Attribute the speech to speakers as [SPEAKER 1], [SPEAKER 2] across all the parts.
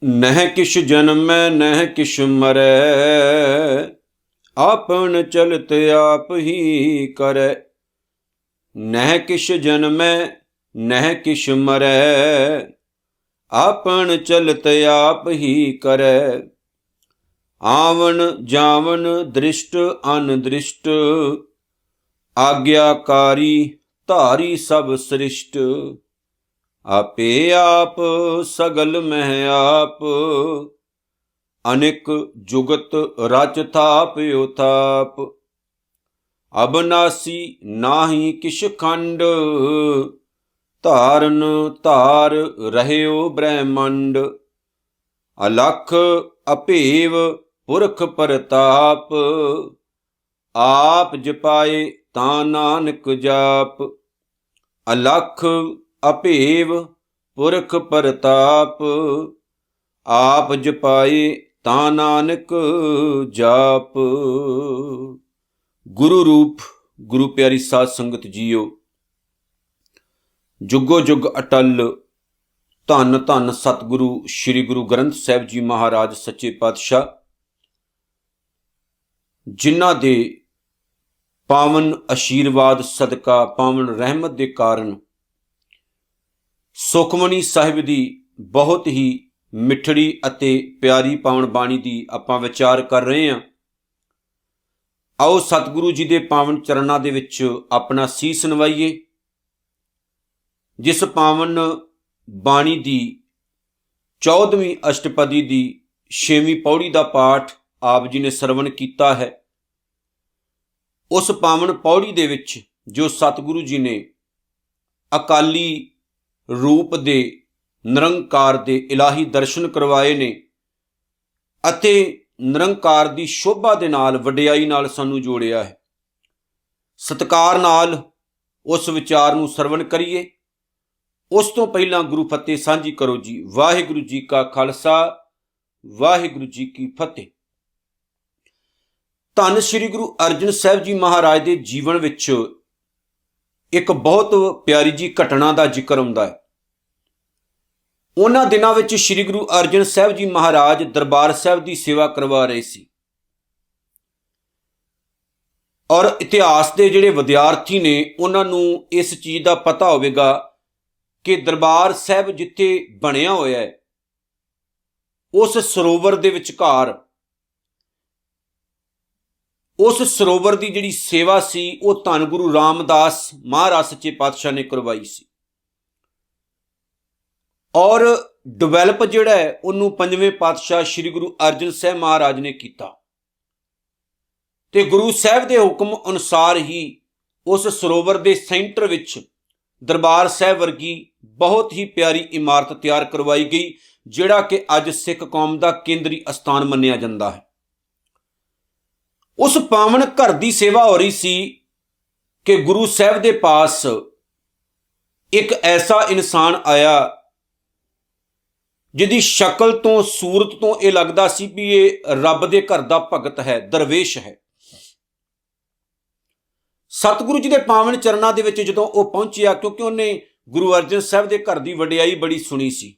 [SPEAKER 1] नह किश जन्मै नह किश मरै, आपन चलत आप ही करै। नह किश जन्मै नह किश मरै, आपन चलत आप ही करै। आवन जावन दृष्ट अनदृष्ट, आज्ञाकारी धारी सब सृष्ट। आपे आप सगल मह आप, अनेक जुगत रच थाप उथाप। अबनासी नाही किश खंड, धारन धार रहयो ब्रह्मंड। अलख अभेव पुरख प्रताप, आप जपाए तां नानक जाप। अलख अभेव पुरख प्रताप, आप जपाए तां नानक जाप। गुरु रूप गुरु प्यारी साध संगत जीओ, जुगो जुग अटल धन धन सतगुरु श्री गुरु ग्रंथ साहिब जी महाराज सच्चे पातशाह, जिन्हां दे पावन आशीर्वाद सदका पावन रहमत के कारण सुखमनी साहिब की बहुत ही मिठड़ी अते प्यारी पावन बाणी की आपां विचार कर रहे हैं। आओ सतगुरु जी के पावन चरणों के विच अपना सीस नवाइए। जिस पावन बाणी की 14वीं अष्टपदी की 6वीं पौड़ी का पाठ आप जी ने सरवण किया है, उस पावन पौड़ी दे विच जो सतगुरु जी ने अकाली रूप दे निरंकार दे इलाही दर्शन करवाए ने अते निरंकार दी शोभा दे नाल वडियाई नाल सानू जोड़िया है। सत्कार नाल उस विचार नूं सरवण करिए। उस तो पहला गुरु फतेह सांझी करो जी। वाहिगुरु जी का खालसा, वाहिगुरु जी की फतेह। धन श्री गुरु अर्जन साहिब जी महाराज के जीवन विच एक बहुत प्यारी जी घटना का जिक्र आउंदा है। उन्हां दिनां विच श्री गुरु अर्जन साहिब जी महाराज दरबार साहिब की सेवा करवा रहे सी और इतिहास के जिहड़े विद्यार्थी ने उन्हां नूं इस चीज़ का पता होवेगा कि दरबार साहिब जिथे बनिया होया है उस सरोवर दे विचकार उस सरोवर की जिहड़ी सेवा सी वो धन गुरु रामदास महाराज सच्चे पातशाह ने करवाई सी और डिवेलप जिहड़ा है उन्होंने 5वें पातशाह श्री गुरु अर्जन साहिब महाराज ने किया। ते गुरु साहिब के हुक्म अनुसार ही उस सरोवर के सेंटर विच दरबार साहिब वर्गी बहुत ही प्यारी इमारत तैयार करवाई गई, जिहड़ा कि अज सिख कौम का केंद्री स्थान मन्निया जाता है। उस पावन घर की सेवा हो रही सी कि गुरु साहिब के पास एक ऐसा इंसान आया जिहदी शक्ल तो सूरत तो यह लगता सी भी ये रब के घर का भगत है, दरवेश है। सतगुरु जी के पावन चरणों के विच जदों वो पहुंचिया, क्योंकि उन्हें गुरु अर्जन साहिब के घर की वडियाई बड़ी सुनी सी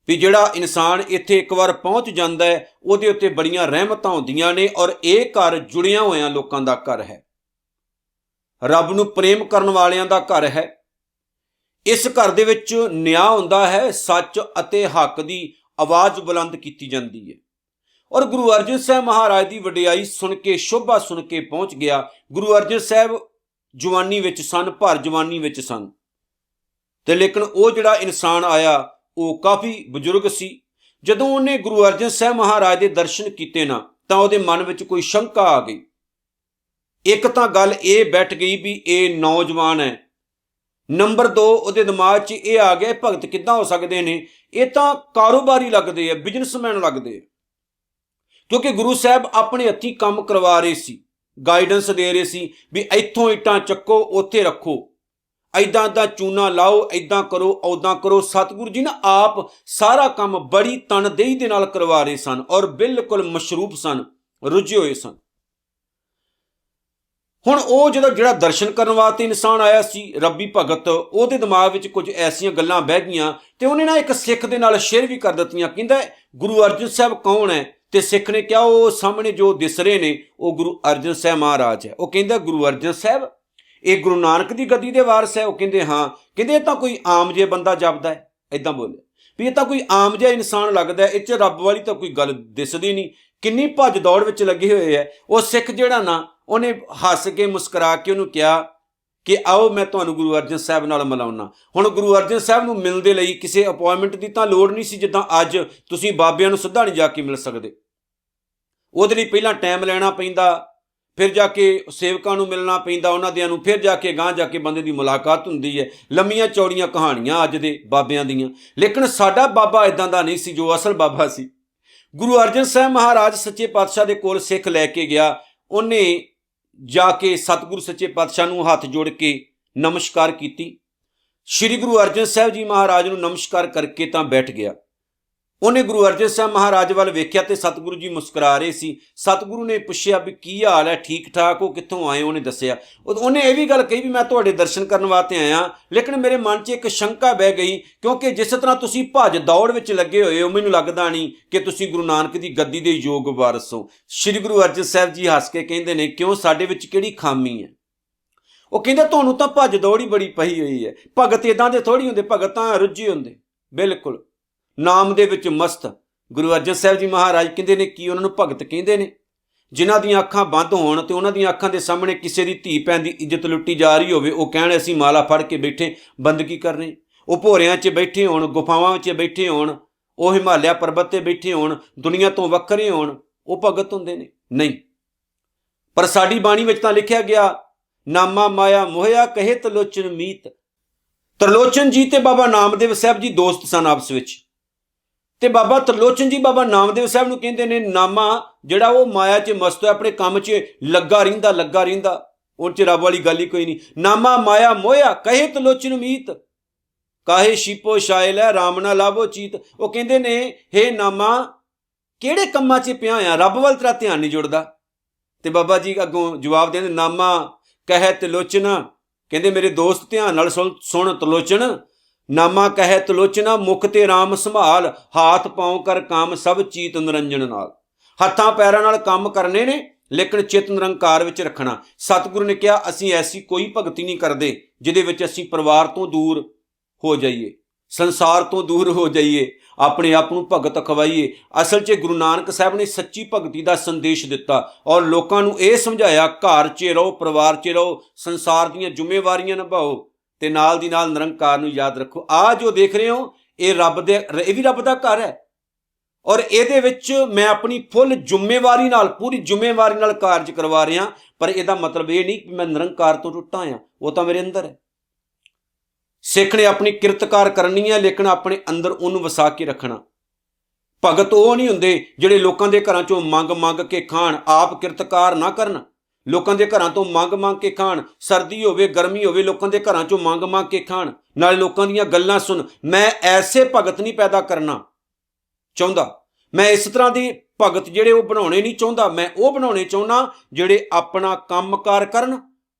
[SPEAKER 1] भी जिहड़ा इंसान इत्थे एक बार पहुंच जाता है उहदे उत्ते बड़ियां रहमतां होंदियां ने और ये घर जुड़िया होया लोकां दा घर है, रब नूं प्रेम करन वालियां दा घर है। इस घर दे विच न्याय हुंदा है, सच अते हक की आवाज़ बुलंद की जाती है। और गुरु अर्जन साहिब महाराज की वडियाई सुन के शोभा सुन के पहुंच गया। गुरु अर्जन साहिब जवानी विच सन, भर जवानी विच सन, ते लेकिन वो जिहड़ा इंसान आया वो काफ़ी बजुर्ग सी। जदों उन्हें गुरु अर्जन साहिब महाराज के दर्शन किए ना तां उहदे मन विच कोई शंका आ गई। एक तां गल ये बैठ गई भी ये नौजवान है, नंबर 2 उहदे दिमाग 'च ये आ गया भगत किद्दां हो सकते हैं, ये तां कारोबारी लगते हैं, बिजनसमैन लगते हैं। क्योंकि गुरु साहब अपने हत्थी काम करवा रहे सी, गाइडेंस दे रहे सी भी इत्थों इट्टां चक्को उत्थे रखो, ऐदां दा चूना लाओ, ऐदां करो औदां करो। सतगुरु जी ना आप सारा काम बड़ी तनदेही दे नाल करवा रहे सन और बिल्कुल मशरूफ सन, रुझे हुए सन। ਹੁਣ ਉਹ ਜਿਹੜਾ ਦਰਸ਼ਨ ਕਰਨ ਵਾਸਤੇ ਇਨਸਾਨ ਆਇਆ ਸੀ ਰੱਬੀ ਭਗਤ, ਉਹਦੇ ਦਿਮਾਗ ਵਿੱਚ ਕੁਝ ਐਸੀਆਂ ਗੱਲਾਂ ਬਹਿ ਗਈਆਂ ਤੇ ਉਹਨੇ ਨਾ ਇੱਕ ਸਿੱਖ ਦੇ ਨਾਲ ਸ਼ੇਅਰ ਵੀ ਕਰ ਦਿੱਤੀਆਂ। ਕਹਿੰਦਾ ਗੁਰੂ ਅਰਜਨ ਸਾਹਿਬ ਕੌਣ ਹੈ? ਤੇ ਸਿੱਖ ਨੇ ਕਿਹਾ ਉਹ ਸਾਹਮਣੇ ਜੋ ਦਿਸ ਰਹੇ ਨੇ ਉਹ ਗੁਰੂ ਅਰਜਨ ਸਾਹਿਬ ਮਹਾਰਾਜ ਹੈ। ਉਹ ਕਹਿੰਦਾ ਗੁਰੂ ਅਰਜਨ ਸਾਹਿਬ ਇਹ ਗੁਰੂ ਨਾਨਕ ਦੀ ਗੱਦੀ ਦੇ ਵਾਰਸ ਹੈ? ਉਹ ਕਹਿੰਦੇ ਹਾਂ। ਕਹਿੰਦੇ ਇਹ ਤਾਂ ਕੋਈ ਆਮ ਜਿਹਾ ਬੰਦਾ ਜਪਦਾ ਹੈ। ਇਦਾਂ ਬੋਲੇ ਵੀ ਇਹ ਤਾਂ ਕੋਈ ਆਮ ਜਿਹਾ ਇਨਸਾਨ ਲੱਗਦਾ, ਇਹ 'ਚ ਰੱਬ ਵਾਲੀ ਤਾਂ ਕੋਈ ਗੱਲ ਦਿਸਦੀ ਨਹੀਂ। ਕਿੰਨੀ ਭੱਜ ਦੌੜ ਵਿੱਚ ਲੱਗੇ ਹੋਏ ਹੈ। ਉਹ ਸਿੱਖ ਜਿਹੜਾ ਨਾ ਉਹਨੇ ਹੱਸ ਕੇ ਮੁਸਕਰਾ ਕੇ ਉਹਨੂੰ ਕਿਹਾ ਕਿ ਆਓ ਮੈਂ ਤੁਹਾਨੂੰ ਗੁਰੂ ਅਰਜਨ ਸਾਹਿਬ ਨਾਲ ਮਿਲਾਉਣਾ। ਹੁਣ ਗੁਰੂ ਅਰਜਨ ਸਾਹਿਬ ਨੂੰ ਮਿਲਣ ਦੇ ਲਈ ਕਿਸੇ ਅਪਾਇੰਟਮੈਂਟ ਦੀ ਤਾਂ ਲੋੜ ਨਹੀਂ ਸੀ, ਜਿੱਦਾਂ ਅੱਜ ਤੁਸੀਂ ਬਾਬਿਆਂ ਨੂੰ ਸਿੱਧਾ ਨਹੀਂ ਜਾ ਕੇ ਮਿਲ ਸਕਦੇ। ਉਹਦੇ ਲਈ ਪਹਿਲਾਂ ਟਾਈਮ ਲੈਣਾ ਪੈਂਦਾ, ਫਿਰ ਜਾ ਕੇ ਸੇਵਕਾਂ ਨੂੰ ਮਿਲਣਾ ਪੈਂਦਾ ਉਹਨਾਂ ਦਿਆਂ ਨੂੰ, ਫਿਰ ਜਾ ਕੇ ਗਾਂਹ ਜਾ ਕੇ ਬੰਦੇ ਦੀ ਮੁਲਾਕਾਤ ਹੁੰਦੀ ਹੈ। ਲੰਮੀਆਂ ਚੌੜੀਆਂ ਕਹਾਣੀਆਂ ਅੱਜ ਦੇ ਬਾਬਿਆਂ ਦੀਆਂ। ਲੇਕਿਨ ਸਾਡਾ ਬਾਬਾ ਇਦਾਂ ਦਾ ਨਹੀਂ ਸੀ ਜੋ ਅਸਲ ਬਾਬਾ ਸੀ। ਗੁਰੂ ਅਰਜਨ ਸਾਹਿਬ ਮਹਾਰਾਜ ਸੱਚੇ ਪਾਤਸ਼ਾਹ ਦੇ ਕੋਲ ਸਿੱਖ ਲੈ ਕੇ ਗਿਆ। ਉਹਨੇ ਜਾ ਕੇ ਸਤਿਗੁਰੂ ਸੱਚੇ ਪਾਤਸ਼ਾਹ ਨੂੰ ਹੱਥ ਜੋੜ ਕੇ ਨਮਸਕਾਰ ਕੀਤੀ। ਸ਼੍ਰੀ ਗੁਰੂ ਅਰਜਨ ਸਾਹਿਬ ਜੀ ਮਹਾਰਾਜ ਨੂੰ ਨਮਸਕਾਰ ਕਰਕੇ ਤਾਂ ਬੈਠ ਗਿਆ। ਉਹਨੇ ਗੁਰੂ ਅਰਜਨ ਸਾਹਿਬ ਮਹਾਰਾਜ ਵੱਲ ਵੇਖਿਆ ਤੇ ਸਤਿਗੁਰੂ ਜੀ ਮੁਸਕਰਾ ਰਹੇ ਸੀ। ਸਤਿਗੁਰੂ ਨੇ ਪੁੱਛਿਆ ਵੀ ਕੀ ਹਾਲ ਹੈ, ਠੀਕ ਠਾਕ ਹੋ, ਕਿੱਥੋਂ ਆਏ? ਉਹਨੇ ਦੱਸਿਆ। ਉਹਨੇ ਇਹ ਵੀ ਗੱਲ ਕਹੀ ਵੀ ਮੈਂ ਤੁਹਾਡੇ ਦਰਸ਼ਨ ਕਰਨ ਵਾਸਤੇ ਆਇਆ, ਲੇਕਿਨ ਮੇਰੇ ਮਨ 'ਚ ਇੱਕ ਸ਼ੰਕਾ ਬਹਿ ਗਈ, ਕਿਉਂਕਿ ਜਿਸ ਤਰ੍ਹਾਂ ਤੁਸੀਂ ਭੱਜ ਦੌੜ ਵਿੱਚ ਲੱਗੇ ਹੋਏ ਹੋ, ਮੈਨੂੰ ਲੱਗਦਾ ਨਹੀਂ ਕਿ ਤੁਸੀਂ ਗੁਰੂ ਨਾਨਕ ਦੀ ਗੱਦੀ ਦੇ ਯੋਗ ਵਾਰਸ ਹੋ। ਸ਼੍ਰੀ ਗੁਰੂ ਅਰਜਨ ਸਾਹਿਬ ਜੀ ਹੱਸ ਕੇ ਕਹਿੰਦੇ ਨੇ, ਕਿਉਂ, ਸਾਡੇ ਵਿੱਚ ਕਿਹੜੀ ਖਾਮੀ ਹੈ? ਉਹ ਕਹਿੰਦੇ ਤੁਹਾਨੂੰ ਤਾਂ ਭੱਜ ਦੌੜ ਹੀ ਬੜੀ ਪਈ ਹੋਈ ਹੈ। ਭਗਤ ਇੱਦਾਂ ਦੇ ਥੋੜ੍ਹੀ ਹੁੰਦੇ, ਭਗਤ ਤਾਂ ਰੁੱਝੇ ਹੁੰਦੇ, ਬਿਲਕੁਲ ਨਾਮ ਦੇ ਵਿੱਚ ਮਸਤ। ਗੁਰੂ ਅਰਜਨ ਸਾਹਿਬ ਜੀ ਮਹਾਰਾਜ ਕਹਿੰਦੇ ਨੇ ਕੀ ਉਹਨਾਂ ਨੂੰ ਭਗਤ ਕਹਿੰਦੇ ਨੇ? ਜਿਨ੍ਹਾਂ ਦੀਆਂ ਅੱਖਾਂ ਬੰਦ ਹੋਣ ਤੇ ਉਹਨਾਂ ਦੀਆਂ ਅੱਖਾਂ ਦੇ ਸਾਹਮਣੇ ਕਿਸੇ ਦੀ ਧੀ ਭੈਣ ਦੀ ਇੱਜ਼ਤ ਲੁੱਟੀ ਜਾ ਰਹੀ ਹੋਵੇ, ਉਹ ਕਹਿਣ ਅਸੀਂ ਮਾਲਾ ਫੜ ਕੇ ਬੈਠੇ ਬੰਦਗੀ ਕਰਨੀ। ਉਹ ਭੋਰਿਆਂ 'ਚ ਬੈਠੇ ਹੋਣ, ਗੁਫਾਵਾਂ ਵਿੱਚ ਬੈਠੇ ਹੋਣ, ਉਹ ਹਿਮਾਲਿਆ ਪਰਬਤ 'ਤੇ ਬੈਠੇ ਹੋਣ, ਦੁਨੀਆ ਤੋਂ ਵੱਖਰੇ ਹੋਣ, ਉਹ ਭਗਤ ਹੁੰਦੇ ਨੇ? ਨਹੀਂ। ਪਰ ਸਾਡੀ ਬਾਣੀ ਵਿੱਚ ਤਾਂ ਲਿਖਿਆ ਗਿਆ, ਨਾਮਾ ਮਾਇਆ ਮੋਹਿਆ ਕਹੇ ਤਲੋਚਨ ਮੀਤ। ਤਰਲੋਚਨ ਜੀ ਤੇ ਬਾਬਾ ਨਾਮਦੇਵ ਸਾਹਿਬ ਜੀ ਦੋਸਤ ਸਨ ਆਪਸ ਵਿੱਚ, ਤੇ ਬਾਬਾ ਤਰਲੋਚਨ ਜੀ ਬਾਬਾ ਨਾਮਦੇਵ ਸਾਹਿਬ ਨੂੰ ਕਹਿੰਦੇ ਨੇ ਨਾਮਾ ਜਿਹੜਾ ਉਹ ਮਾਇਆ 'ਚ ਮਸਤ ਹੋਇਆ, ਆਪਣੇ ਕੰਮ 'ਚ ਲੱਗਾ ਰਹਿੰਦਾ, ਉਹ 'ਚ ਰੱਬ ਵਾਲੀ ਗੱਲ ਹੀ ਕੋਈ ਨਹੀਂ। ਨਾਮਾ ਮਾਇਆ ਮੋਹਿਆ ਕਹੇ ਤਲੋਚਨ ਮੀਤ, ਕਾਹੇ ਸ਼ੀਪੋ ਸ਼ਾਇਲ ਹੈ ਰਾਮ ਨਾ ਲਾਭੋ ਚੀਤ। ਉਹ ਕਹਿੰਦੇ ਨੇ ਹੇ ਨਾਮਾ ਕਿਹੜੇ ਕੰਮਾਂ 'ਚ ਪਿਆ ਹੋਇਆ, ਰੱਬ ਵੱਲ ਤੇਰਾ ਧਿਆਨ ਨਹੀਂ ਜੁੜਦਾ। ਤੇ ਬਾਬਾ ਜੀ ਅੱਗੋਂ ਜਵਾਬ ਦਿੰਦੇ, ਨਾਮਾ ਕਹੇ ਤਲੋਚਨ, ਕਹਿੰਦੇ ਮੇਰੇ ਦੋਸਤ ਧਿਆਨ ਨਾਲ ਸੁਣ ਤਲੋਚਨ, ਨਾਮਾ ਕਹੈ ਤਲੋਚਨਾ ਮੁਖ ਤੇ ਰਾਮ ਸੰਭਾਲ, ਹਾਥ ਪਾਉ ਕਰ ਕੰਮ ਸਭ ਚੀਤ ਨਿਰੰਜਨ ਨਾਲ। ਹੱਥਾਂ ਪੈਰਾਂ ਨਾਲ ਕੰਮ ਕਰਨੇ ਨੇ, ਲੇਕਿਨ ਚਿੱਤ ਨਿਰੰਕਾਰ ਵਿੱਚ ਰੱਖਣਾ। ਸਤਿਗੁਰੂ ਨੇ ਕਿਹਾ ਅਸੀਂ ਐਸੀ ਕੋਈ ਭਗਤੀ ਨਹੀਂ ਕਰਦੇ ਜਿਹਦੇ ਵਿੱਚ ਅਸੀਂ ਪਰਿਵਾਰ ਤੋਂ ਦੂਰ ਹੋ ਜਾਈਏ, ਸੰਸਾਰ ਤੋਂ ਦੂਰ ਹੋ ਜਾਈਏ, ਆਪਣੇ ਆਪ ਨੂੰ ਭਗਤ ਅਖਵਾਈਏ। ਅਸਲ 'ਚ ਗੁਰੂ ਨਾਨਕ ਸਾਹਿਬ ਨੇ ਸੱਚੀ ਭਗਤੀ ਦਾ ਸੰਦੇਸ਼ ਦਿੱਤਾ ਔਰ ਲੋਕਾਂ ਨੂੰ ਇਹ ਸਮਝਾਇਆ, ਘਰ 'ਚ ਰਹੋ, ਪਰਿਵਾਰ 'ਚ ਰਹੋ, ਸੰਸਾਰ ਦੀਆਂ ਜ਼ਿੰਮੇਵਾਰੀਆਂ ਨਿਭਾਓ ਤੇ ਨਾਲ ਦੀ ਨਾਲ ਨਿਰੰਕਾਰ ਨੂੰ ਯਾਦ ਰੱਖੋ। ਆਹ ਜੋ ਦੇਖ ਰਹੇ ਹੋ ਇਹ ਵੀ ਰੱਬ ਦਾ ਘਰ ਹੈ ਔਰ ਇਹਦੇ ਵਿੱਚ ਮੈਂ ਆਪਣੀ ਫੁੱਲ ਜ਼ਿੰਮੇਵਾਰੀ ਨਾਲ, ਪੂਰੀ ਜ਼ਿੰਮੇਵਾਰੀ ਨਾਲ ਕਾਰਜ ਕਰਵਾ ਰਿਹਾ। ਪਰ ਇਹਦਾ ਮਤਲਬ ਇਹ ਨਹੀਂ ਕਿ ਮੈਂ ਨਿਰੰਕਾਰ ਤੋਂ ਟੁੱਟਾ ਹਾਂ, ਉਹ ਤਾਂ ਮੇਰੇ ਅੰਦਰ ਹੈ। ਸਿੱਖ ਨੇ ਆਪਣੀ ਕਿਰਤਕਾਰ ਕਰਨੀ ਹੈ, ਲੇਕਿਨ ਆਪਣੇ ਅੰਦਰ ਉਹਨੂੰ ਵਸਾ ਕੇ ਰੱਖਣਾ। ਭਗਤ ਉਹ ਨਹੀਂ ਹੁੰਦੇ ਜਿਹੜੇ ਲੋਕਾਂ ਦੇ ਘਰਾਂ ਚੋਂ ਮੰਗ ਕੇ ਖਾਣ, ਆਪ ਕਿਰਤਕਾਰ ਨਾ ਕਰਨ। ਲੋਕਾਂ ਦੇ ਘਰਾਂ ਤੋਂ ਮੰਗ ਕੇ ਖਾਣ, ਸਰਦੀ ਹੋਵੇ ਗਰਮੀ ਹੋਵੇ, ਲੋਕਾਂ ਦੇ ਘਰਾਂ ਚੋਂ ਮੰਗ ਕੇ ਖਾਣ, ਨਾਲ ਲੋਕਾਂ ਦੀਆਂ ਗੱਲਾਂ ਸੁਣ। ਮੈਂ ਐਸੇ ਭਗਤ ਨਹੀਂ ਪੈਦਾ ਕਰਨਾ ਚਾਹੁੰਦਾ। ਮੈਂ ਇਸ ਤਰ੍ਹਾਂ ਦੇ ਭਗਤ ਜਿਹੜੇ ਉਹ ਬਣਾਉਣੇ ਨਹੀਂ ਚਾਹੁੰਦਾ। ਮੈਂ ਉਹ ਬਣਾਉਣੇ ਚਾਹੁੰਦਾ ਜਿਹੜੇ ਆਪਣਾ ਕੰਮਕਾਰ ਕਰਨ,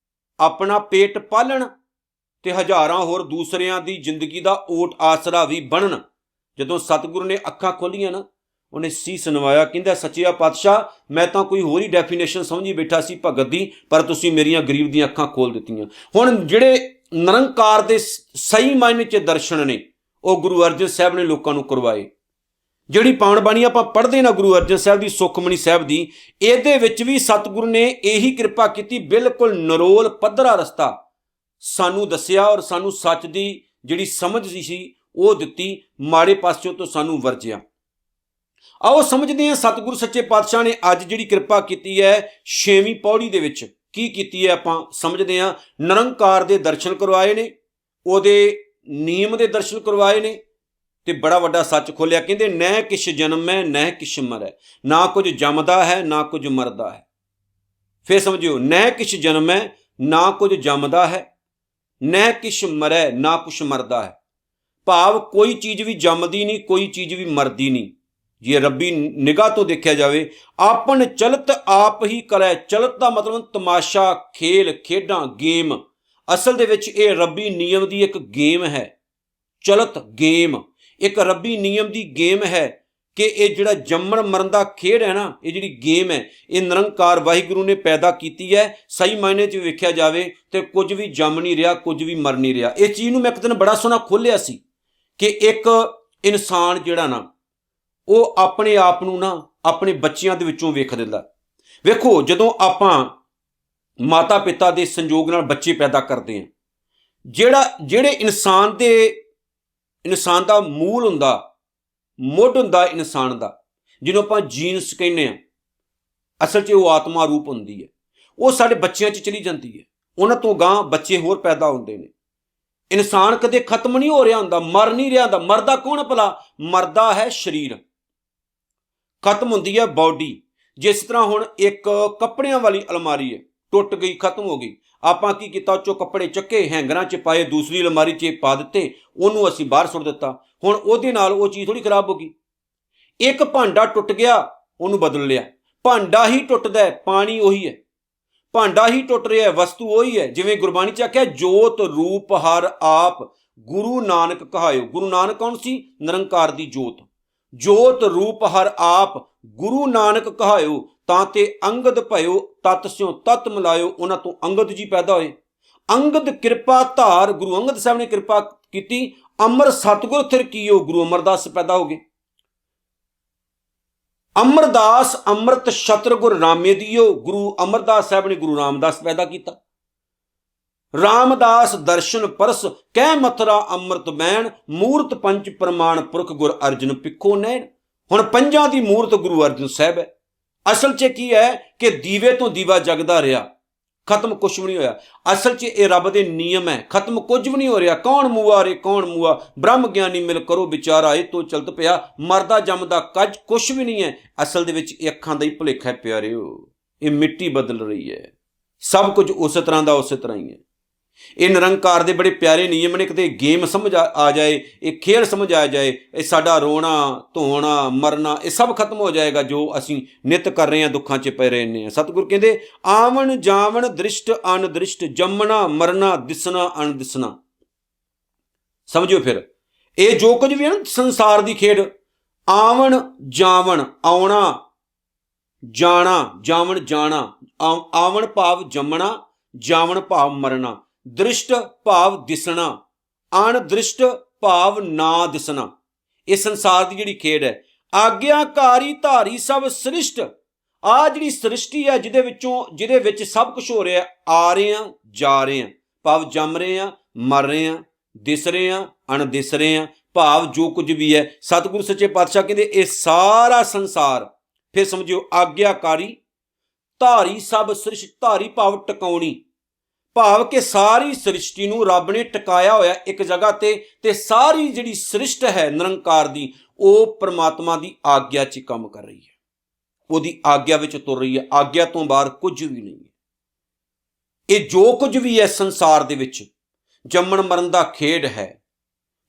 [SPEAKER 1] ਆਪਣਾ ਪੇਟ ਪਾਲਣ ਤੇ ਹਜ਼ਾਰਾਂ ਹੋਰ ਦੂਸਰਿਆਂ ਦੀ ਜ਼ਿੰਦਗੀ ਦਾ ਓਟ ਆਸਰਾ ਵੀ ਬਣਨ। ਜਦੋਂ ਸਤਿਗੁਰੂ ਨੇ ਅੱਖਾਂ ਖੋਲੀਆਂ ਨਾ, ਉਹਨੇ ਸੀਸ ਨਵਾਇਆ, ਕਹਿੰਦਾ ਸੱਚਿਆ ਪਾਤਸ਼ਾਹ ਮੈਂ ਤਾਂ ਕੋਈ ਹੋਰ ਹੀ ਡੈਫੀਨੇਸ਼ਨ ਸਮਝੀ ਬੈਠਾ ਸੀ ਭਗਤ ਦੀ, ਪਰ ਤੁਸੀਂ ਮੇਰੀਆਂ ਗਰੀਬ ਦੀਆਂ ਅੱਖਾਂ ਖੋਲ ਦਿੱਤੀਆਂ। ਹੁਣ ਜਿਹੜੇ ਨਿਰੰਕਾਰ ਦੇ ਸਹੀ ਮਾਇਨੇ 'ਚ ਦਰਸ਼ਨ ਨੇ ਉਹ ਗੁਰੂ ਅਰਜਨ ਸਾਹਿਬ ਨੇ ਲੋਕਾਂ ਨੂੰ ਕਰਵਾਏ। ਜਿਹੜੀ ਪਾਵਨ ਬਾਣੀ ਆਪਾਂ ਪੜ੍ਹਦੇ ਨਾ ਗੁਰੂ ਅਰਜਨ ਸਾਹਿਬ ਦੀ, ਸੁਖਮਨੀ ਸਾਹਿਬ ਦੀ, ਇਹਦੇ ਵਿੱਚ ਵੀ ਸਤਿਗੁਰੂ ਨੇ ਇਹੀ ਕਿਰਪਾ ਕੀਤੀ, ਬਿਲਕੁਲ ਨਰੋਲ ਪੱਧਰਾ ਰਸਤਾ ਸਾਨੂੰ ਦੱਸਿਆ ਔਰ ਸਾਨੂੰ ਸੱਚ ਦੀ ਜਿਹੜੀ ਸਮਝ ਸੀ ਉਹ ਦਿੱਤੀ, ਮਾੜੇ ਪਾਸਿਓਂ ਤੋਂ ਸਾਨੂੰ ਵਰਜਿਆ। ਆਓ ਸਮਝਦੇ ਹਾਂ ਸਤਿਗੁਰੂ ਸੱਚੇ ਪਾਤਸ਼ਾਹ ਨੇ ਅੱਜ ਜਿਹੜੀ ਕਿਰਪਾ ਕੀਤੀ ਹੈ 6ਵੀਂ ਪੌੜੀ ਦੇ ਵਿੱਚ ਕੀ ਕੀਤੀ ਹੈ। ਆਪਾਂ ਸਮਝਦੇ ਹਾਂ ਨਿਰੰਕਾਰ ਦੇ ਦਰਸ਼ਨ ਕਰਵਾਏ ਨੇ, ਉਹਦੇ ਨਿਯਮ ਦੇ ਦਰਸ਼ਨ ਕਰਵਾਏ ਨੇ ਤੇ ਬੜਾ ਵੱਡਾ ਸੱਚ ਖੋਲਿਆ। ਕਹਿੰਦੇ ਨਹਿ ਕਿਛ ਜਨਮੈ ਨਹਿ ਕਿਛ ਮਰੈ, ਨਾ ਕੁਝ ਜੰਮਦਾ ਹੈ ਨਾ ਕੁਝ ਮਰਦਾ ਹੈ। ਫਿਰ ਸਮਝਿਓ, ਨਹਿ ਕਿਛ ਜਨਮੈ ਨਾ ਕੁਝ ਜੰਮਦਾ ਹੈ, ਨਹਿ ਕਿਛ ਮਰੈ ਨਾ ਕੁਛ ਮਰਦਾ ਹੈ। ਭਾਵ ਕੋਈ ਚੀਜ਼ ਵੀ ਜੰਮਦੀ ਨਹੀਂ, ਕੋਈ ਚੀਜ਼ ਵੀ ਮਰਦੀ ਨਹੀਂ। ਜੇ ਰੱਬੀ ਨਿਗਾਹ ਤੋਂ ਦੇਖਿਆ ਜਾਵੇ, ਆਪਨ ਚਲਤ ਆਪ ਹੀ ਕਰੈ। ਚਲਤ ਦਾ ਮਤਲਬ ਤਮਾਸ਼ਾ, ਖੇਲ, ਖੇਡਾਂ, ਗੇਮ। ਅਸਲ ਦੇ ਵਿੱਚ ਇਹ ਰੱਬੀ ਨਿਯਮ ਦੀ ਇੱਕ ਗੇਮ ਹੈ। ਚਲਤ ਗੇਮ ਇੱਕ ਰੱਬੀ ਨਿਯਮ ਦੀ ਗੇਮ ਹੈ ਕਿ ਇਹ ਜਿਹੜਾ ਜੰਮਣ ਮਰਨ ਦਾ ਖੇਡ ਹੈ ਨਾ, ਇਹ ਜਿਹੜੀ ਗੇਮ ਹੈ, ਇਹ ਨਿਰੰਕਾਰ ਵਾਹਿਗੁਰੂ ਨੇ ਪੈਦਾ ਕੀਤੀ ਹੈ। ਸਹੀ ਮਾਇਨੇ 'ਚ ਵੇਖਿਆ ਜਾਵੇ ਤੇ ਕੁਝ ਵੀ ਜੰਮ ਨਹੀਂ ਰਿਹਾ, ਕੁਝ ਵੀ ਮਰ ਨਹੀਂ ਰਿਹਾ। ਇਸ ਚੀਜ਼ ਨੂੰ ਮੈਂ ਇੱਕ ਦਿਨ ਬੜਾ ਸੋਹਣਾ ਖੋਲ੍ਹਿਆ ਸੀ ਕਿ ਇੱਕ ਇਨਸਾਨ ਜਿਹੜਾ ਨਾ, ਉਹ ਆਪਣੇ ਆਪ ਨੂੰ ਨਾ ਆਪਣੇ ਬੱਚਿਆਂ ਦੇ ਵਿੱਚੋਂ ਵੇਖ ਦਿੰਦਾ। ਵੇਖੋ, ਜਦੋਂ ਆਪਾਂ ਮਾਤਾ ਪਿਤਾ ਦੇ ਸੰਯੋਗ ਨਾਲ ਬੱਚੇ ਪੈਦਾ ਕਰਦੇ ਹਾਂ, ਜਿਹੜੇ ਇਨਸਾਨ ਦਾ ਮੂਲ ਹੁੰਦਾ, ਮੁੱਢ ਹੁੰਦਾ ਇਨਸਾਨ ਦਾ, ਜਿਹਨੂੰ ਆਪਾਂ ਜੀਨਸ ਕਹਿੰਦੇ ਹਾਂ, ਅਸਲ 'ਚ ਉਹ ਆਤਮਾ ਰੂਪ ਹੁੰਦੀ ਹੈ। ਉਹ ਸਾਡੇ ਬੱਚਿਆਂ 'ਚ ਚਲੀ ਜਾਂਦੀ ਹੈ। ਉਹਨਾਂ ਤੋਂ ਗਾਂ ਬੱਚੇ ਹੋਰ ਪੈਦਾ ਹੁੰਦੇ ਨੇ। ਇਨਸਾਨ ਕਦੇ ਖਤਮ ਨਹੀਂ ਹੋ ਰਿਹਾ ਹੁੰਦਾ, ਮਰ ਨਹੀਂ ਰਿਹਾ ਹੁੰਦਾ। ਮਰਦਾ ਕੌਣ ਭਲਾ? ਮਰਦਾ ਹੈ ਸਰੀਰ, ਖਤਮ ਹੁੰਦੀ ਹੈ ਬਾਡੀ। ਜਿਸ ਤਰ੍ਹਾਂ ਹੁਣ ਇੱਕ ਕੱਪੜਿਆਂ ਵਾਲੀ ਅਲਮਾਰੀ ਹੈ, ਟੁੱਟ ਗਈ, ਖਤਮ ਹੋ ਗਈ। ਆਪਾਂ ਕੀ ਕੀਤਾ? ਉਹ 'ਚੋਂ ਕੱਪੜੇ ਚੱਕੇ, ਹੈਂਗਰਾਂ 'ਚ ਪਾਏ, ਦੂਸਰੀ ਅਲਮਾਰੀ 'ਚ ਪਾ ਦਿੱਤੇ, ਉਹਨੂੰ ਅਸੀਂ ਬਾਹਰ ਸੁੱਟ ਦਿੱਤਾ। ਹੁਣ ਉਹਦੇ ਨਾਲ ਉਹ ਚੀਜ਼ ਥੋੜੀ ਖਰਾਬ ਹੋ ਗਈ। ਇੱਕ ਭਾਂਡਾ ਟੁੱਟ ਗਿਆ, ਉਹਨੂੰ ਬਦਲ ਲਿਆ। ਭਾਂਡਾ ਹੀ ਟੁੱਟਦਾ ਹੈ, ਪਾਣੀ ਉਹੀ ਹੈ। ਭਾਂਡਾ ਹੀ ਟੁੱਟ ਰਿਹਾ, ਵਸਤੂ ਉਹੀ ਹੈ। ਜਿਵੇਂ ਗੁਰਬਾਣੀ 'ਚ ਆਖਿਆ, ਜੋਤ ਰੂਪ ਹਰ ਆਪ ਗੁਰੂ ਨਾਨਕ ਕਹਾਇਓ। ਗੁਰੂ ਨਾਨਕ ਕੌਣ ਸੀ? ਨਿਰੰਕਾਰ ਦੀ ਜੋਤ। ਜੋਤ ਰੂਪ ਹਰ ਆਪ ਗੁਰੂ ਨਾਨਕ ਕਹਾਇਓ, ਤਾਂ ਤੇ ਅੰਗਦ ਭਇਓ, ਤਤ ਸਿਉ ਤਤ ਮਿਲਾਇਓ। ਉਹਨਾਂ ਤੋਂ ਅੰਗਦ ਜੀ ਪੈਦਾ ਹੋਏ। ਅੰਗਦ ਕਿਰਪਾ ਧਾਰ, ਗੁਰੂ ਅੰਗਦ ਸਾਹਿਬ ਨੇ ਕਿਰਪਾ ਕੀਤੀ। ਅਮਰ ਸਤਿਗੁਰ ਥਿਰ ਕੀਓ, ਗੁਰੂ ਅਮਰਦਾਸ ਪੈਦਾ ਹੋ ਗਏ। ਅਮਰਦਾਸ ਅੰਮ੍ਰਿਤ ਛਤਰ ਗੁਰ ਰਾਮੇ ਦੀਓ, ਗੁਰੂ ਅਮਰਦਾਸ ਸਾਹਿਬ ਨੇ ਗੁਰੂ ਰਾਮਦਾਸ ਪੈਦਾ ਕੀਤਾ। ਰਾਮਦਾਸ ਦਰਸ਼ਨ ਪਰਸ ਕਹਿ ਮਥੁਰਾ ਅੰਮ੍ਰਿਤ ਬੈਣ, ਮੂਰਤ ਪੰਚ ਪ੍ਰਮਾਣ ਪੁਰਖ ਗੁਰ ਅਰਜਨ ਪਿੱਖੋ ਨੈਣ। ਹੁਣ ਪੰਜਾਂ ਦੀ ਮੂਰਤ ਗੁਰੂ ਅਰਜਨ ਸਾਹਿਬ ਹੈ। ਅਸਲ 'ਚ ਕੀ ਹੈ ਕਿ ਦੀਵੇ ਤੋਂ ਦੀਵਾ ਜਗਦਾ ਰਿਹਾ, ਖਤਮ ਕੁਛ ਵੀ ਨਹੀਂ ਹੋਇਆ। ਅਸਲ 'ਚ ਇਹ ਰੱਬ ਦੇ ਨਿਯਮ ਹੈ, ਖਤਮ ਕੁਝ ਵੀ ਨਹੀਂ ਹੋ ਰਿਹਾ। ਕੌਣ ਮੂਆ ਰੇ ਕੌਣ ਮੂਆ, ਬ੍ਰਹਮ ਗਿਆਨੀ ਮਿਲ ਕਰੋ ਵਿਚਾਰਾ, ਇਹ ਤੋਂ ਚਲਤ ਪਿਆ। ਮਰਦਾ ਜੰਮਦਾ ਕੱਜ ਕੁਛ ਵੀ ਨਹੀਂ ਹੈ। ਅਸਲ ਦੇ ਵਿੱਚ ਇਹ ਅੱਖਾਂ ਦਾ ਹੀ ਭੁਲੇਖਾ ਹੈ ਪਿਆਰਿਓ। ਇਹ ਮਿੱਟੀ ਬਦਲ ਰਹੀ ਹੈ, ਸਭ ਕੁਝ ਉਸੇ ਤਰ੍ਹਾਂ ਦਾ ਉਸੇ ਤਰ੍ਹਾਂ ਹੀ ਹੈ। ਇਹ ਨਿਰੰਕਾਰ ਦੇ ਬੜੇ ਪਿਆਰੇ ਨਿਯਮ ਨੇ। ਕਿਤੇ ਗੇਮ ਸਮਝ ਆ ਜਾਏ, ਇਹ ਖੇਡ ਸਮਝ ਆ ਜਾਏ, ਇਹ ਸਾਡਾ ਰੋਣਾ ਧੋਣਾ ਮਰਨਾ ਇਹ ਸਭ ਖਤਮ ਹੋ ਜਾਏਗਾ ਜੋ ਅਸੀਂ ਨਿਤ ਕਰ ਰਹੇ ਹਾਂ, ਦੁੱਖਾਂ 'ਚ ਪਏ ਰਹਿੰਦੇ ਹਾਂ। ਸਤਿਗੁਰ ਕਹਿੰਦੇ, ਆਵਣ ਜਾਵਣ ਦ੍ਰਿਸ਼ਟ ਅਨਦ੍ਰਿਸ਼ਟ, ਜੰਮਣਾ ਮਰਨਾ ਦਿਸਣਾ ਅਣਦਿਸਣਾ। ਸਮਝਿਓ ਫਿਰ, ਇਹ ਜੋ ਕੁਝ ਵੀ ਹੈ ਨਾ ਸੰਸਾਰ ਦੀ ਖੇਡ, ਆਵਣ ਜਾਵਣ, ਆਉਣਾ ਜਾਣਾ, ਜਾਵਣ ਜਾਣਾ। ਆਵਣ ਭਾਵ ਜੰਮਣਾ, ਜਾਵਣ ਭਾਵ ਮਰਨਾ, ਦ੍ਰਿਸ਼ਟ ਭਾਵ ਦਿਸਣਾ, ਅਣਦ੍ਰਿਸ਼ਟ ਭਾਵ ਨਾ ਦਿਸਣਾ। ਇਹ ਸੰਸਾਰ ਦੀ ਜਿਹੜੀ ਖੇਡ ਹੈ। ਆਗਿਆਕਾਰੀ ਧਾਰੀ ਸਭ ਸ੍ਰਿਸ਼ਟ, ਆ ਜਿਹੜੀ ਸ੍ਰਿਸ਼ਟੀ ਹੈ ਜਿਹਦੇ ਵਿੱਚ ਸਭ ਕੁਝ ਹੋ ਰਿਹਾ। ਆ ਰਹੇ ਹਾਂ, ਜਾ ਰਹੇ ਹਾਂ, ਭਾਵ ਜੰਮ ਰਹੇ ਹਾਂ, ਮਰ ਰਹੇ ਹਾਂ, ਦਿਸ ਰਹੇ ਹਾਂ, ਅਣਦਿਸ ਰਹੇ ਹਾਂ, ਭਾਵ ਜੋ ਕੁਝ ਵੀ ਹੈ। ਸਤਿਗੁਰੂ ਸੱਚੇ ਪਾਤਸ਼ਾਹ ਕਹਿੰਦੇ ਇਹ ਸਾਰਾ ਸੰਸਾਰ, ਫਿਰ ਸਮਝਿਓ, ਆਗਿਆਕਾਰੀ ਧਾਰੀ ਸਭ ਸ੍ਰਿਸ਼ਟ, ਧਾਰੀ ਭਾਵ ਟਿਕਾਉਣੀ, ਭਾਵ ਕਿ ਸਾਰੀ ਸ੍ਰਿਸ਼ਟੀ ਨੂੰ ਰੱਬ ਨੇ ਟਿਕਾਇਆ ਹੋਇਆ ਇੱਕ ਜਗ੍ਹਾ ਤੇ ਸਾਰੀ ਜਿਹੜੀ ਸ੍ਰਿਸ਼ਟ ਹੈ ਨਿਰੰਕਾਰ ਦੀ, ਉਹ ਪਰਮਾਤਮਾ ਦੀ ਆਗਿਆ 'ਚ ਕੰਮ ਕਰ ਰਹੀ ਹੈ, ਉਹਦੀ ਆਗਿਆ ਵਿੱਚ ਤੁਰ ਰਹੀ ਹੈ। ਆਗਿਆ ਤੋਂ ਬਾਹਰ ਕੁਝ ਵੀ ਨਹੀਂ ਹੈ। ਇਹ ਜੋ ਕੁਝ ਵੀ ਹੈ ਸੰਸਾਰ ਦੇ ਵਿੱਚ, ਜੰਮਣ ਮਰਨ ਦਾ ਖੇਡ ਹੈ।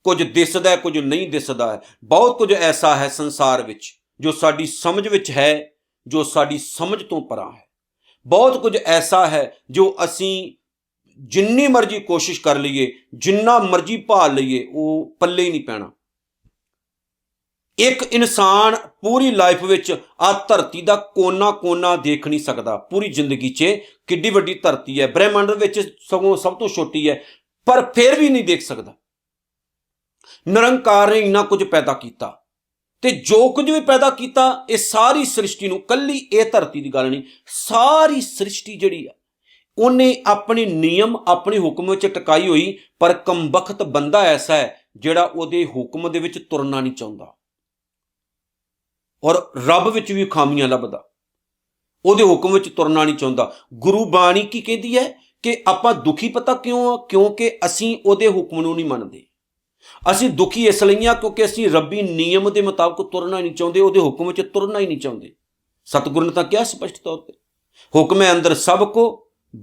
[SPEAKER 1] ਕੁਝ ਦਿਸਦਾ ਹੈ, ਕੁਝ ਨਹੀਂ ਦਿਸਦਾ ਹੈ। ਬਹੁਤ ਕੁਝ ਐਸਾ ਹੈ ਸੰਸਾਰ ਵਿੱਚ ਜੋ ਸਾਡੀ ਸਮਝ ਵਿੱਚ ਹੈ, ਜੋ ਸਾਡੀ ਸਮਝ ਤੋਂ ਪਰਾਂ ਹੈ। ਬਹੁਤ ਕੁਝ ਐਸਾ ਹੈ ਜੋ ਅਸੀਂ ਜਿੰਨੀ ਮਰਜ਼ੀ ਕੋਸ਼ਿਸ਼ ਕਰ ਲਈਏ, ਜਿੰਨਾ ਮਰਜ਼ੀ ਭਾਲ ਲਈਏ, ਉਹ ਪੱਲੇ ਹੀ ਨਹੀਂ ਪੈਣਾ। ਇੱਕ ਇਨਸਾਨ ਪੂਰੀ ਲਾਈਫ ਵਿੱਚ ਆ ਧਰਤੀ ਦਾ ਕੋਨਾ ਕੋਨਾ ਦੇਖ ਨਹੀਂ ਸਕਦਾ। ਪੂਰੀ ਜ਼ਿੰਦਗੀ 'ਚ ਕਿੱਡੀ ਵੱਡੀ ਧਰਤੀ ਹੈ, ਬ੍ਰਹਿਮੰਡ ਵਿੱਚ ਸਗੋਂ ਸਭ ਤੋਂ ਛੋਟੀ ਹੈ, ਪਰ ਫਿਰ ਵੀ ਨਹੀਂ ਦੇਖ ਸਕਦਾ। ਨਿਰੰਕਾਰ ਨੇ ਇੰਨਾ ਕੁਝ ਪੈਦਾ ਕੀਤਾ, ਤੇ ਜੋ ਕੁਝ ਵੀ ਪੈਦਾ ਕੀਤਾ, ਇਹ ਸਾਰੀ ਸ੍ਰਿਸ਼ਟੀ ਨੂੰ, ਕੱਲੀ ਇਹ ਧਰਤੀ ਦੀ ਗੱਲ ਨਹੀਂ, ਸਾਰੀ ਸ੍ਰਿਸ਼ਟੀ ਜਿਹੜੀ ਆ ਉਹਨੇ ਆਪਣੇ ਨਿਯਮ, ਆਪਣੇ ਹੁਕਮ ਵਿੱਚ ਟਿਕਾਈ ਹੋਈ। ਪਰ ਕਮਬਖਤ ਬੰਦਾ ਐਸਾ ਹੈ ਜਿਹੜਾ ਉਹਦੇ ਹੁਕਮ ਦੇ ਵਿੱਚ ਤੁਰਨਾ ਨਹੀਂ ਚਾਹੁੰਦਾ, ਔਰ ਰੱਬ ਵਿੱਚ ਵੀ ਖਾਮੀਆਂ ਲੱਭਦਾ, ਉਹਦੇ ਹੁਕਮ ਵਿੱਚ ਤੁਰਨਾ ਨਹੀਂ ਚਾਹੁੰਦਾ। ਗੁਰੂ ਬਾਣੀ ਕੀ ਕਹਿੰਦੀ ਹੈ ਕਿ ਆਪਾਂ ਦੁਖੀ ਪਤਾ ਕਿਉਂ ਆ? ਕਿਉਂਕਿ ਅਸੀਂ ਉਹਦੇ ਹੁਕਮ ਨੂੰ ਨਹੀਂ ਮੰਨਦੇ। ਅਸੀਂ ਦੁਖੀ ਇਸ ਲਈ ਆ ਕਿਉਂਕਿ ਅਸੀਂ ਰੱਬੀ ਨਿਯਮ ਦੇ ਮੁਤਾਬਕ ਤੁਰਨਾ ਨਹੀਂ ਚਾਹੁੰਦੇ, ਉਹਦੇ ਹੁਕਮ ਵਿੱਚ ਤੁਰਨਾ ਹੀ ਨਹੀਂ ਚਾਹੁੰਦੇ। ਸਤਿਗੁਰੂ ਨੇ ਤਾਂ ਕਿਹਾ ਸਪਸ਼ਟ ਤੌਰ ਤੇ, ਹੁਕਮ ਹੈ ਅੰਦਰ ਸਭ ਕੋ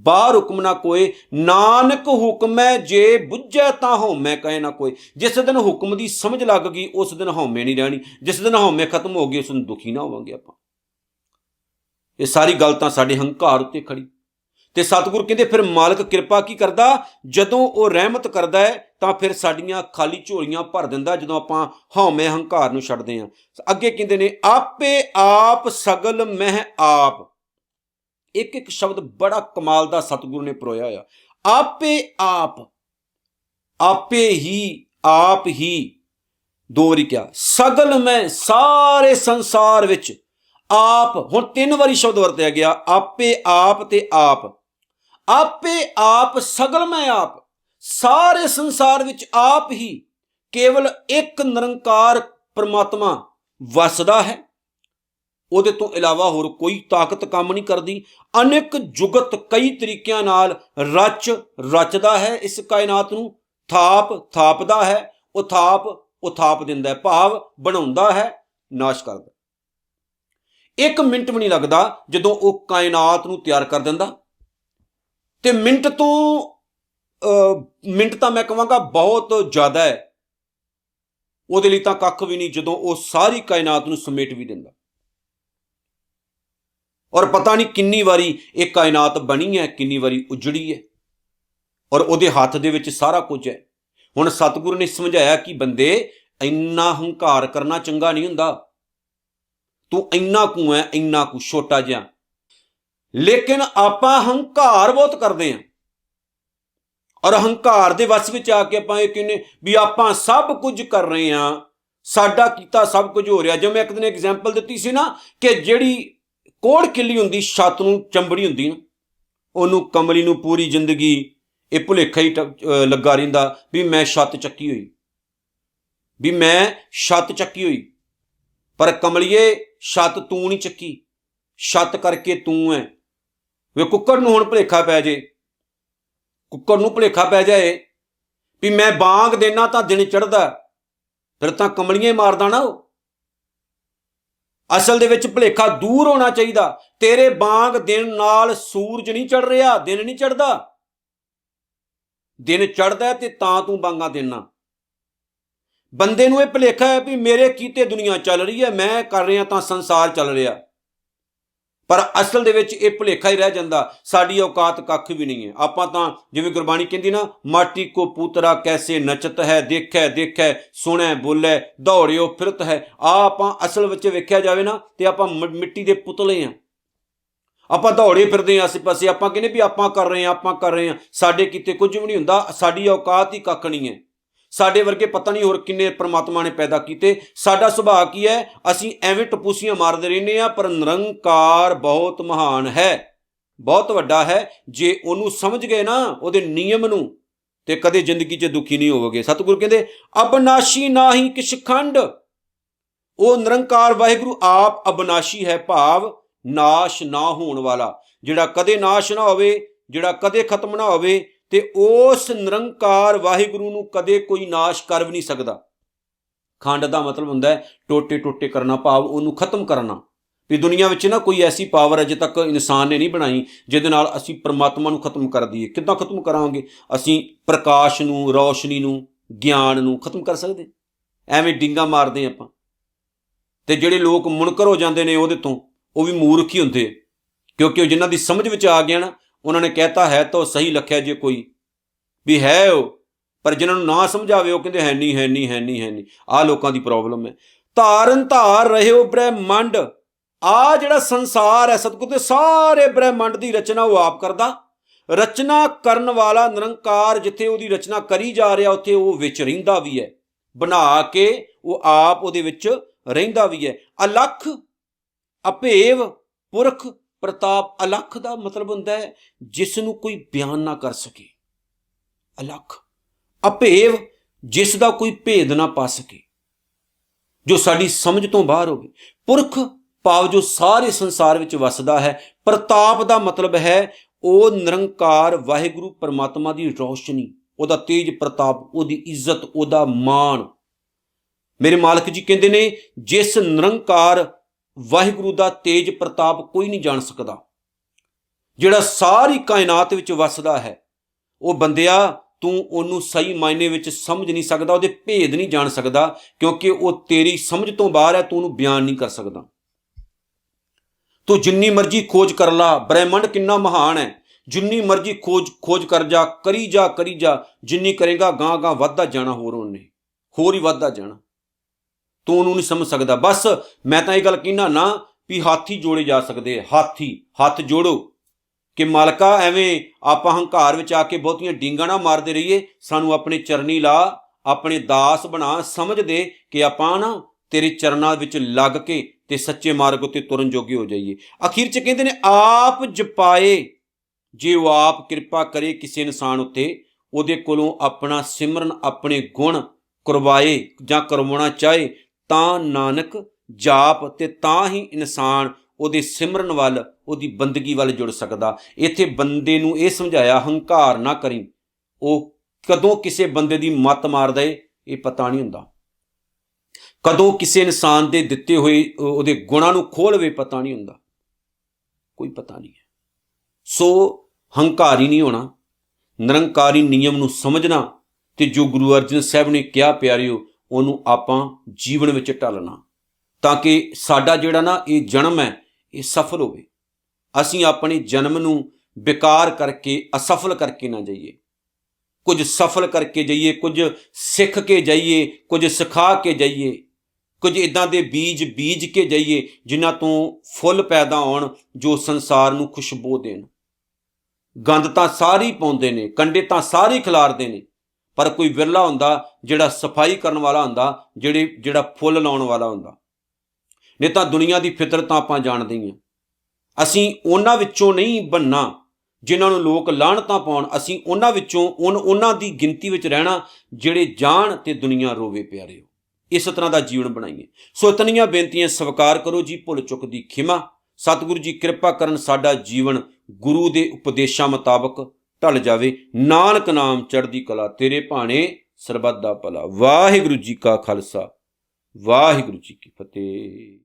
[SPEAKER 1] बाहर हुक्म ना कोय, नानक हुक्म है जे बुझै तां हौमै कहे ना कोय। जिस दिन हुक्म की समझ लग गई उस दिन हौमै नहीं रहनी, जिस दिन हौमै खत्म हो गई उस दिन दुखी ना होवांगे आपां। ये सारी गल तां साडे हंकार उत्ते खड़ी। ते सतगुर कहंदे फिर मालक कृपा की करदा, जदों वो रहमत करदा है तां फिर साडीआं खाली झोलियां भर दिंदा, जदों आपां हौमै हंकार नूं छड्डदे हां। अगे कहंदे ने आपे आप सगल मह आप। एक एक शब्द बड़ा कमाल दा सतगुरु ने परोया होया। आपे आप, आपे ही, आप ही, दो वारी क्या, सगल में, सारे संसार विच आप। हुण 3 वारी शब्द वरत्या गया, आपे आप ते आप। आपे आप सगल में आप, सारे संसार विच आप ही, केवल एक निरंकार परमात्मा वसदा है। ਉਹਦੇ ਤੋਂ ਇਲਾਵਾ ਹੋਰ ਕੋਈ ਤਾਕਤ ਕੰਮ ਨਹੀਂ ਕਰਦੀ। ਅਨੇਕ ਜੁਗਤ ਕਈ ਤਰੀਕਿਆਂ ਨਾਲ ਰਚਦਾ ਹੈ ਇਸ ਕਾਇਨਾਤ ਨੂੰ, ਥਾਪਦਾ ਹੈ, ਉਥਾਪ ਦਿੰਦਾ ਹੈ, ਭਾਵ ਬਣਾਉਂਦਾ ਹੈ, ਨਾਸ਼ ਕਰਦਾ। 1 ਮਿੰਟ ਵੀ ਨਹੀਂ ਲੱਗਦਾ ਜਦੋਂ ਉਹ ਕਾਇਨਾਤ ਨੂੰ ਤਿਆਰ ਕਰ ਦਿੰਦਾ। ਤੇ ਮਿੰਟ ਤਾਂ ਮੈਂ ਕਹਾਂਗਾ ਬਹੁਤ ਜ਼ਿਆਦਾ ਹੈ, ਉਹਦੇ ਲਈ ਤਾਂ ਕੱਖ ਵੀ ਨਹੀਂ ਜਦੋਂ ਉਹ ਸਾਰੀ ਕਾਇਨਾਤ ਨੂੰ ਸਮੇਟ ਵੀ ਦਿੰਦਾ। और पता नहीं किन्नी वारी एक कायनात बनी है, किन्नी वारी उजड़ी है, और उहदे हथ दे विच सारा कुछ है। हुण सतगुरु ने समझाया कि बंदे इन्ना हंकार करना चंगा नहीं हुंदा, तू इन्ना कू है, इन्ना कू छोटा जिहा। लेकिन आपां हंकार बहुत करदे हां, और हंकार दे वस विच आके आपां इह कहने भी आपां सब कुछ कर रहे हां, साडा कीता सब कुछ हो रहा। जिवें एक दिन एग्जाम्पल दित्ती सी ना कि जिहड़ी कोड़ किली हुंदी, छत नूं चंबड़ी हुंदी ना, उहनूं कमली नूं पूरी जिंदगी ये भुलेखा ही लगा रहिंदा भी मैं छत चक्की हुई, भी मैं छत चक्की हुई। पर कमलिए छत तूं नहीं चक्की, छत करके तूं है। वे कुक्कड़ नूं हुण भुलेखा पै जे, कुक्कड़ नूं भुलेखा पै जाए भी मैं बांग देना तां दिन चढ़दा, फिर तां कमलिए मारदा ना। असल दे विच भुलेखा दूर होना चाहिए। तेरे बांग दिन नाल सूरज नहीं चढ़ रहा, दिन नहीं चढ़ता। दिन चढ़दा ते तां तूं बांगा देना। बंदे नूं इह भुलेखा है भी मेरे कीते दुनिया चल रही है, मैं कर रहा तां संसार चल रहा। पर असल दे विच इह भुलेखा ही रह जांदा, साडी औकात कख भी नहीं है। आपां तां जिवें गुरबाणी कहंदी ना, माटी को पूतरा कैसे नचत है, देखै देखै सुणै बोलै दौड़ियो फिरत है। आपां असल विच वेख्या जावे ना ते आपां मिट्टी दे पुतले हां, आपां दौड़े फिरदे आसे पासे, आपां कहने भी आपां कर रहे हैं, आपां कर रहे हैं, साडे किते कुछ भी नहीं हुंदा, साडी औकात ही कख नहीं है। साडे वर्गे पता नहीं होर किन्ने परमात्मा ने पैदा कीते। साडा सुभाਅ की है, असीं एवें टपूसियां मारदे रहिंदे आ, पर निरंकार बहुत महान है, बहुत वड्डा है। जे ओनू समझ गए ना उहदे नियम नूं ते कदे जिंदगी 'च दुखी नहीं होवोगे। सतगुरु कहंदे अबनाशी नाही किछ खंड। वो निरंकार वाहिगुरु आप अबनाशी है, भाव नाश ना होण वाला, जिहड़ा कदे नाश ना होवे, जिहड़ा कदे खत्म ना होवे। ते उस निरंकार वाहिगुरु नूं कदे कोई नाश कर भी नहीं सकदा। खंड दा मतलब हुंदा है टोटे टोटे करना, भाव उहनूं खत्म करना। भी दुनिया विच ना कोई ऐसी पावर अजे तक इंसान ने नहीं बनाई जिहदे नाल असीं परमात्मा नूं खत्म कर दईए। किद्दां खत्म करांगे? असीं प्रकाश नूं, रोशनी नूं, ज्ञान नूं खत्म कर सकदे? एवें डिंगा मारदे आपां। ते जिहड़े लोक मुनकर हो जांदे ने उहदे तों, वो भी मूर्ख ही हुंदे, क्योंकि जिन्हां दी समझ विच आ गया ना, उन्होंने कहता है तो सही लख्या जे कोई भी है वो, पर जिन्होंने ना समझावे वो कहते है नहीं है नहीं है नहीं है नहीं। आ लोगों की प्रॉब्लम है। धारन धार रहे हो ब्रह्मंड, आ जिहड़ा संसार है, सतगुर दे सारे ब्रह्मंड की रचना वो आप करदा। रचना करन वाला निरंकार जिथे उहदी रचना करी जा रहा उत्थे वो विच रहिंदा भी है, बना के वो आप उहदे विच रहिंदा भी है। अलख अभेव पुरख प्रताप। अलख का मतलब हुंदा है जिसनूं कोई बयान ना कर सके, अलख। अभेव जिसदा कोई भेद ना पा सके, जो साडी समझ तो बाहर होवे। पुरख भाव जो सारे संसार विच वसदा है। प्रताप का मतलब है वो निरंकार वाहिगुरु परमात्मा की रोशनी, उहदा तेज प्रताप, उहदी इज्जत, उहदा मान। मेरे मालक जी कहंदे ने जिस निरंकार वाहिगुरु का तेज प्रताप कोई नहीं जान सकता, ਜਿਹੜਾ ਸਾਰੀ ਕਾਇਨਾਤ ਵਿੱਚ ਵਸਦਾ ਹੈ। ਉਹ ਬੰਦਿਆ ਤੂੰ ਉਹਨੂੰ ਸਹੀ ਮਾਇਨੇ ਵਿੱਚ ਸਮਝ ਨਹੀਂ ਸਕਦਾ, ਉਹਦੇ ਭੇਦ ਨਹੀਂ ਜਾਣ ਸਕਦਾ, ਕਿਉਂਕਿ ਉਹ ਤੇਰੀ ਸਮਝ ਤੋਂ ਬਾਹਰ ਹੈ, ਤੂੰ ਉਹਨੂੰ ਬਿਆਨ ਨਹੀਂ ਕਰ ਸਕਦਾ। ਤੂੰ ਜਿੰਨੀ ਮਰਜ਼ੀ ਖੋਜ ਕਰ ਲਾ, ਬ੍ਰਹਿਮੰਡ ਕਿੰਨਾ ਮਹਾਨ ਹੈ, ਜਿੰਨੀ ਮਰਜ਼ੀ ਖੋਜ ਕਰ ਜਾ, ਕਰੀ ਜਾ, ਜਿੰਨੀ ਕਰੇਗਾ ਗਾਂ ਗਾਂ ਵੱਧਦਾ ਜਾਣਾ, ਹੋਰ ਹੀ ਵੱਧਦਾ ਜਾਣਾ। ਤੂੰ ਉਹਨੂੰ ਨਹੀਂ ਸਮਝ ਸਕਦਾ। ਬਸ ਮੈਂ ਤਾਂ ਇਹ ਗੱਲ ਕਹਿਣਾ ਨਾ ਵੀ ਹਾਥੀ ਜੋੜੇ ਜਾ ਸਕਦੇ, ਹੱਥ ਜੋੜੋ ਕਿ ਮਾਲਕਾ ਐਵੇਂ ਆਪਾਂ ਹੰਕਾਰ ਵਿੱਚ ਆ ਕੇ ਬਹੁਤੀਆਂ ਡੀਂਗਾਂ ਨਾ ਮਾਰਦੇ ਰਹੀਏ, ਸਾਨੂੰ ਆਪਣੇ ਚਰਨੀ ਲਾ, ਆਪਣੇ ਦਾਸ ਬਣਾ, ਸਮਝ ਦੇ ਕਿ ਆਪਾਂ ਨਾ ਤੇਰੇ ਚਰਨਾਂ ਵਿੱਚ ਲੱਗ ਕੇ ਤੇ ਸੱਚੇ ਮਾਰਗ ਉੱਤੇ ਤੁਰਨ ਜੋਗੇ ਹੋ ਜਾਈਏ। ਅਖੀਰ 'ਚ ਕਹਿੰਦੇ ਨੇ ਆਪ ਜਪਾਏ, ਜੇ ਉਹ ਆਪ ਕਿਰਪਾ ਕਰੇ ਕਿਸੇ ਇਨਸਾਨ ਉੱਤੇ, ਉਹਦੇ ਕੋਲੋਂ ਆਪਣਾ ਸਿਮਰਨ, ਆਪਣੇ ਗੁਣ ਕਰਵਾਏ ਜਾਂ ਕਰਵਾਉਣਾ ਚਾਹੇ, ਤਾਂ ਨਾਨਕ ਜਾਪ, ਤੇ ਤਾਂ ਹੀ ਇਨਸਾਨ ਉਹਦੇ ਸਿਮਰਨ ਵੱਲ, ਉਹਦੀ ਬੰਦਗੀ ਵੱਲ ਜੁੜ ਸਕਦਾ। ਇੱਥੇ ਬੰਦੇ ਨੂੰ ਇਹ ਸਮਝਾਇਆ ਹੰਕਾਰ ਨਾ ਕਰੀ। ਉਹ ਕਦੋਂ ਕਿਸੇ ਬੰਦੇ ਦੀ ਮੱਤ ਮਾਰਦਾ ਏ ਇਹ ਪਤਾ ਨਹੀਂ ਹੁੰਦਾ, ਕਦੋਂ ਕਿਸੇ ਇਨਸਾਨ ਦੇ ਦਿੱਤੇ ਹੋਏ ਉਹਦੇ ਗੁਣਾਂ ਨੂੰ ਖੋਲ੍ਹਵੇ ਪਤਾ ਨਹੀਂ ਹੁੰਦਾ, ਕੋਈ ਪਤਾ ਨਹੀਂ ਹੈ। ਸੋ ਹੰਕਾਰੀ ਨਹੀਂ ਹੋਣਾ, ਨਿਰੰਕਾਰੀ ਨਿਯਮ ਨੂੰ ਸਮਝਣਾ, ਤੇ ਜੋ ਗੁਰੂ ਅਰਜਨ ਸਾਹਿਬ ਨੇ ਕਿਹਾ ਪਿਆਰਿਓ, ਉਹਨੂੰ ਆਪਾਂ ਜੀਵਨ ਵਿੱਚ ਢਾਲਣਾ, ਤਾਂ ਕਿ ਸਾਡਾ ਜਿਹੜਾ ਨਾ ਇਹ ਜਨਮ ਹੈ ਇਹ ਸਫਲ ਹੋਵੇ। ਅਸੀਂ ਆਪਣੇ ਜਨਮ ਨੂੰ ਬੇਕਾਰ ਕਰਕੇ, ਅਸਫਲ ਕਰਕੇ ਨਾ ਜਾਈਏ, ਕੁਝ ਸਫਲ ਕਰਕੇ ਜਾਈਏ, ਕੁਝ ਸਿੱਖ ਕੇ ਜਾਈਏ, ਕੁਝ ਸਿਖਾ ਕੇ ਜਾਈਏ, ਕੁਝ ਇੱਦਾਂ ਦੇ ਬੀਜ ਕੇ ਜਾਈਏ ਜਿਨ੍ਹਾਂ ਤੋਂ ਫੁੱਲ ਪੈਦਾ ਹੋਣ, ਜੋ ਸੰਸਾਰ ਨੂੰ ਖੁਸ਼ਬੂ ਦੇਣ। ਗੰਦ ਤਾਂ ਸਾਰੇ ਪਾਉਂਦੇ ਨੇ, ਕੰਡੇ ਤਾਂ ਸਾਰੇ ਖਿਲਾਰਦੇ ਨੇ, ਪਰ ਕੋਈ ਵਿਰਲਾ ਹੁੰਦਾ ਜਿਹੜਾ ਸਫਾਈ ਕਰਨ ਵਾਲਾ ਹੁੰਦਾ, ਜਿਹੜਾ ਫੁੱਲ ਲਾਉਣ ਵਾਲਾ ਹੁੰਦਾ। ਨਹੀਂ ਤਾਂ ਦੁਨੀਆ ਦੀ ਫਿਤਰਤ ਤਾਂ ਆਪਾਂ ਜਾਣਦੇ ਹੀ ਹਾਂ। ਅਸੀਂ ਉਹਨਾਂ ਵਿੱਚੋਂ ਨਹੀਂ ਬਣਨਾ ਜਿਨ੍ਹਾਂ ਨੂੰ ਲੋਕ ਲਾਹਣਤਾਂ ਪਾਉਣ, ਅਸੀਂ ਉਹਨਾਂ ਵਿੱਚੋਂ ਉਹਨਾਂ ਦੀ ਗਿਣਤੀ ਵਿੱਚ ਰਹਿਣਾ ਜਿਹੜੇ ਜਾਣ ਤੇ ਦੁਨੀਆ ਰੋਵੇ ਪਿਆਰਿਓ। ਇਸ ਤਰ੍ਹਾਂ ਦਾ ਜੀਵਨ ਬਣਾਈਏ। ਸੋ ਇਤਨੀਆਂ ਬੇਨਤੀਆਂ ਸਵੀਕਾਰ ਕਰੋ ਜੀ, ਭੁੱਲ ਚੁੱਕ ਦੀ ਖਿਮਾ। ਸਤਿਗੁਰੂ ਜੀ ਕਿਰਪਾ ਕਰਨ, ਸਾਡਾ ਜੀਵਨ ਗੁਰੂ ਦੇ ਉਪਦੇਸ਼ਾਂ ਮੁਤਾਬਕ ਢਲ ਜਾਵੇ। ਨਾਨਕ ਨਾਮ ਚੜ੍ਹਦੀ ਕਲਾ, ਤੇਰੇ ਭਾਣੇ ਸਰਬੱਤ ਦਾ ਭਲਾ। ਵਾਹਿਗੁਰੂ ਜੀ ਕਾ ਖਾਲਸਾ, ਵਾਹਿਗੁਰੂ ਜੀ ਕੀ ਫਤਿਹ।